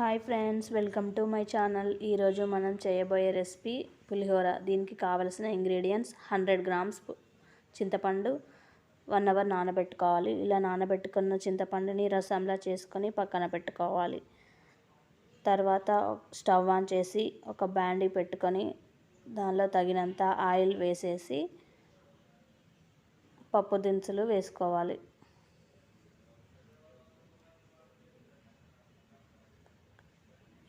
Hi friends, welcome to my channel. ఈరోజు మనం చేయబోయే రెసిపీ పులిహోర. దీనికి కావలసిన ఇంగ్రీడియంట్స్ 100 గ్రామ్స్ చింతపండు 1 అవర్ నానబెట్టుకోవాలి. ఇలా నానబెట్టుకున్న చింతపండుని రసంలా చేసుకొని పక్కన పెట్టుకోవాలి. తర్వాత స్టవ్ ఆన్ చేసి ఒక బాండీ పెట్టుకొని దానిలో తగినంత ఆయిల్ వేసేసి పప్పు దినుసులు వేసుకోవాలి.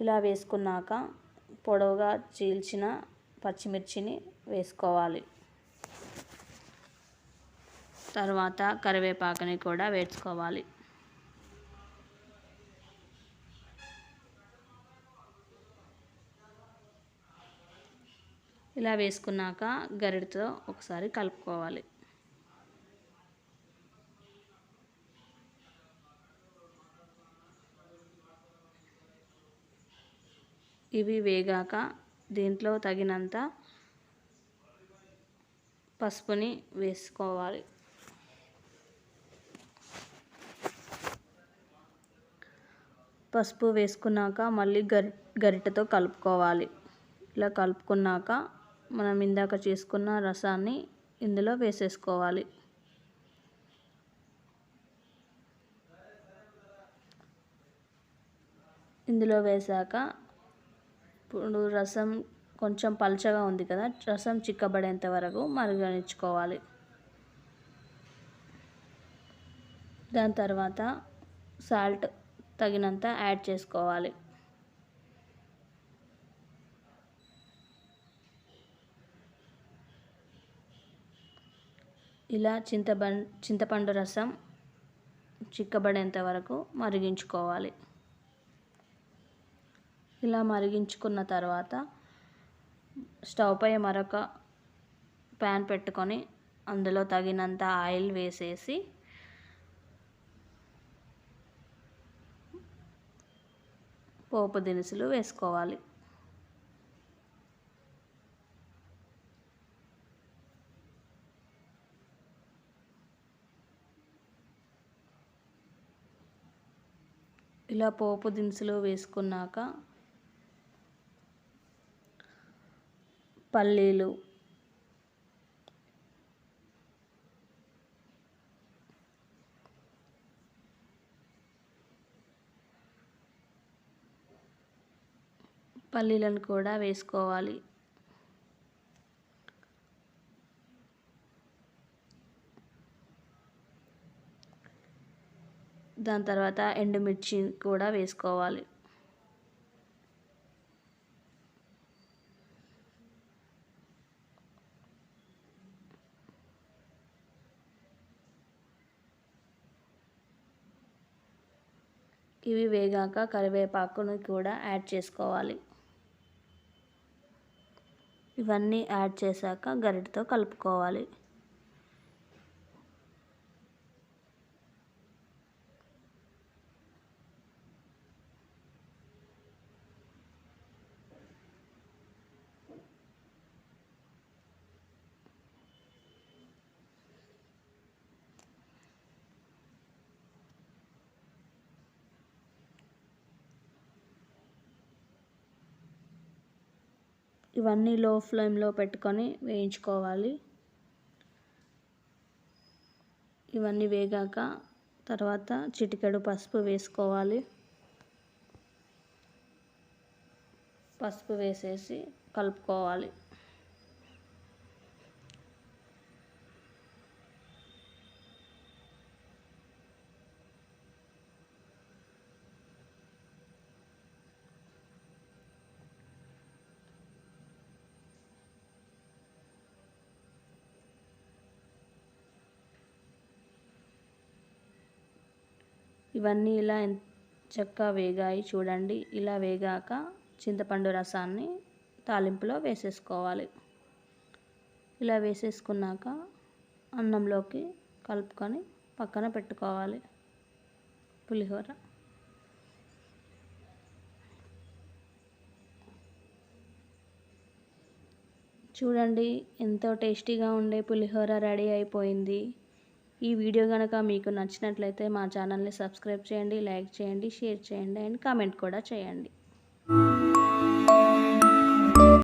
ఇలా వేసుకున్నాక పొడవుగా చీల్చిన పచ్చిమిర్చిని వేసుకోవాలి. తర్వాత కరివేపాకుని కూడా వేసుకోవాలి. ఇలా వేసుకున్నాక గరిటెతో ఒకసారి కలుపుకోవాలి. ఇవి వేగాక దీంట్లో తగినంత పసుపుని వేసుకోవాలి. పసుపు వేసుకున్నాక మళ్ళీ గరిటెతో కలుపుకోవాలి. ఇలా కలుపుకున్నాక మనం ఇందాక చేసుకున్న రసాన్ని ఇందులో వేసేసుకోవాలి. ఇందులో వేసాక ఇప్పుడు రసం కొంచెం పల్చగా ఉంది కదా, రసం చిక్కబడేంత వరకు మరగనిచ్చుకోవాలి. దాని తర్వాత సాల్ట్ తగినంత యాడ్ చేసుకోవాలి. ఇలా చింతపండు రసం చిక్కబడేంత వరకు మరిగించుకోవాలి. ఇలా మరిగించుకున్న తర్వాత స్టవ్ పై మరొక ప్యాన్ పెట్టుకొని అందులో తగినంత ఆయిల్ వేసేసి పోపు దినుసులు వేసుకోవాలి. ఇలా పోపు దినుసులు వేసుకున్నాక పల్లీలు, పల్లీలను కూడా వేసుకోవాలి. దాని తర్వాత ఎండుమిర్చి కూడా వేసుకోవాలి. ఇవి వేగాక కరివేపాకును కూడా యాడ్ చేసుకోవాలి. ఇవన్నీ యాడ్ చేశాక గరిటెతో కలుపుకోవాలి. ఇవన్నీ లో ఫ్లేమ్లో పెట్టుకొని వేయించుకోవాలి. ఇవన్నీ వేగాక తర్వాత చిటికెడు పసుపు వేసుకోవాలి. పసుపు వేసేసి కలుపుకోవాలి. ఇవన్నీ ఇలా చక్కగా వేగాయి చూడండి. ఇలా వేగాక చింతపండు రసాన్ని తాలింపులో వేసేసుకోవాలి. ఇలా వేసేసుకున్నాక అన్నంలోకి కలుపుకొని పక్కన పెట్టుకోవాలి. పులిహోర చూడండి, ఎంతో టేస్టీగా ఉండే పులిహోర రెడీ అయిపోయింది. ఈ వీడియో కనుక మీకు నచ్చినట్లయితే మా ఛానల్ని సబ్స్క్రైబ్ చేయండి, లైక్ చేయండి, షేర్ చేయండి అండ్ కామెంట్ కూడా చేయండి.